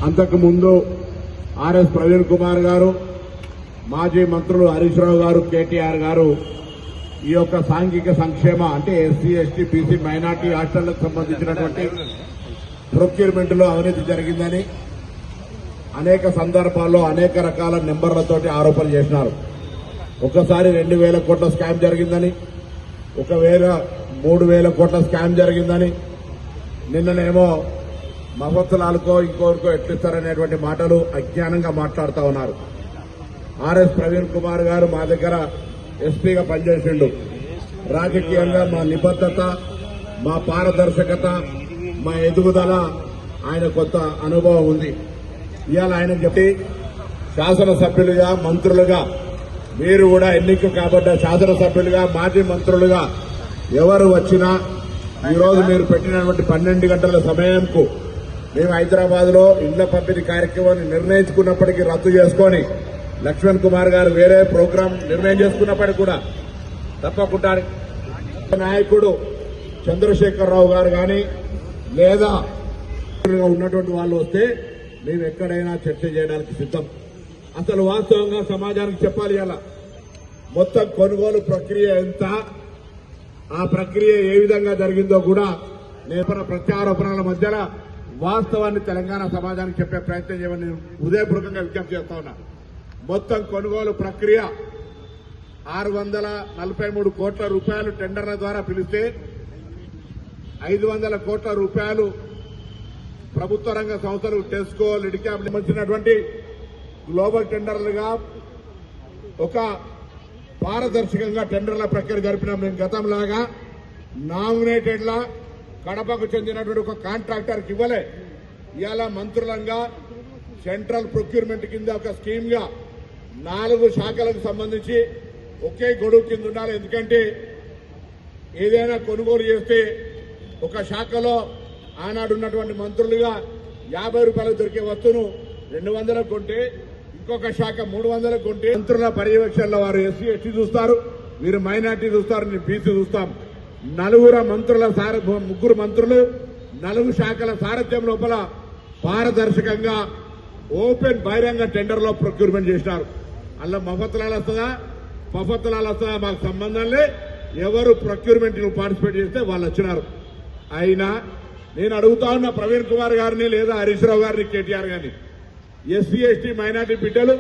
అంతకు ముందు ఆర్ఎస్ ప్రవీణ్ కుమార్ గారు, మాజీ మంత్రులు హరీష్ రావు గారు, కేటీఆర్ గారు ఈ యొక్క సాంఘిక సంక్షేమ అంటే ఎస్సీ, ఎస్టీ, బీసీ, మైనార్టీ హాస్టళ్లకు సంబంధించినటువంటి ప్రొక్యూర్మెంట్ లో అవినీతి జరిగిందని అనేక సందర్భాల్లో అనేక రకాల నెంబర్లతోటి ఆరోపణలు చేసినారు. ఒకసారి 2,000 కోట్ల స్కామ్ జరిగిందని, 3,000 కోట్ల స్కామ్ జరిగిందని, నిన్ననేమో మఫత్లాలకో ఇంకోరికో ఎట్లిస్తారనేటువంటి మాటలు అజ్ఞానంగా మాట్లాడుతూ ఉన్నారు. ఆర్ఎస్ ప్రవీణ్ కుమార్ గారు మా దగ్గర ఎస్పీగా పనిచేసిండు. రాజకీయంగా మా నిబద్దత, మా పారదర్శకత, మా ఎదుగుదల ఆయన కొంత అనుభవం ఉంది. ఇవాళ ఆయన చెప్పి శాసనసభ్యులుగా, మంత్రులుగా మీరు కూడా ఎన్నిక కాబడ్డ శాసనసభ్యులుగా, మాజీ మంత్రులుగా ఎవరు వచ్చినా ఈరోజు మీరు పెట్టినటువంటి 12 గంటల సమయంకు మేము హైదరాబాద్ లో ఇళ్ల పంపిణీ కార్యక్రమాన్ని నిర్ణయించుకున్నప్పటికీ రద్దు చేసుకుని లక్ష్మణ్ కుమార్ గారు వేరే ప్రోగ్రాం నిర్ణయం చేసుకున్నప్పటికీ కూడా తప్పకుండా నాయకుడు చంద్రశేఖరరావు గారు కానీ లేదా ఉన్నటువంటి వాళ్ళు వస్తే మేము ఎక్కడైనా చర్చ చేయడానికి సిద్ధం. అసలు వాస్తవంగా సమాజానికి చెప్పాలి. అలా మొత్తం కొనుగోలు ప్రక్రియ ఎంత, ఆ ప్రక్రియ ఏ విధంగా జరిగిందో కూడా నేను ప్రత్యారోపణల మధ్యలో వాస్తవాన్ని తెలంగాణ సమాజానికి చెప్పే ప్రయత్నం చేయమని నేను హృదయపూర్వకంగా విజ్ఞప్తి చేస్తా ఉన్నా. మొత్తం కొనుగోలు ప్రక్రియ 643 కోట్ల రూపాయలు టెండర్ల ద్వారా పిలిస్తే 500 కోట్ల రూపాయలు ప్రభుత్వ రంగ సంస్థలు టెస్కో, లిడ్క్యాప్ సంబంధించినటువంటి గ్లోబల్ టెండర్లుగా ఒక పారదర్శకంగా టెండర్ల ప్రక్రియ జరిపిన మేము గతంలాగా నామినేటెడ్ లా కడపకు చెందినటువంటి ఒక కాంట్రాక్టర్కి ఇవ్వలే. ఇవాళ మంత్రులంగా సెంట్రల్ ప్రొక్యూర్మెంట్ కింద ఒక స్కీమ్ గా 4 శాఖలకు సంబంధించి ఒకే గొడుగు కింద ఉండాలి. ఎందుకంటే ఏదైనా కొనుగోలు చేస్తే ఒక శాఖలో ఆనాడు ఉన్నటువంటి మంత్రులుగా 50 రూపాయలకు దొరికే వస్తువును 200 కొంటే ఇంకొక శాఖ 300 కొంటే మంత్రుల పర్యవేక్షణలో వారు ఎస్సీ, ఎస్టీ చూస్తారు, మీరు మైనార్టీ చూస్తారు, నేను బీసీ చూస్తాం. 4 మంత్రుల 3 మంత్రులు 4 శాఖల సారథ్యం లోపల పారదర్శకంగా ఓపెన్ బహిరంగ టెండర్ లో ప్రొక్యూర్మెంట్ చేసినారు. అలా మఫత్లాలు వస్తుందా, పఫత్లాలు వస్తుందా మాకు సంబంధంలే. ఎవరు ప్రొక్యూర్మెంట్ పార్టిసిపేట్ చేస్తే వాళ్ళు వచ్చినారు. అయినా నేను అడుగుతా ఉన్న ప్రవీణ్ కుమార్ గారిని లేదా హరీష్ రావు గారిని, కేటీఆర్ గారిని, ఎస్సీ, ఎస్టీ, మైనార్టీ బిడ్డలు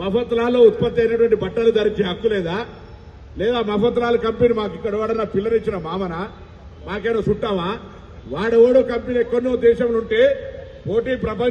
మఫత్లాల్లో ఉత్పత్తి అయినటువంటి బట్టలు ధరించే హక్కు లేదా? లేదా మఫత్లాల కంపెనీ మాకు ఇక్కడ వాడన్నా పిల్లరిచ్చిన మామనా, మాకేడో చుట్టామా? వాడెవడో కంపెనీ ఎక్కడో దేశంలో ఉంటే పోటీ ప్రపంచ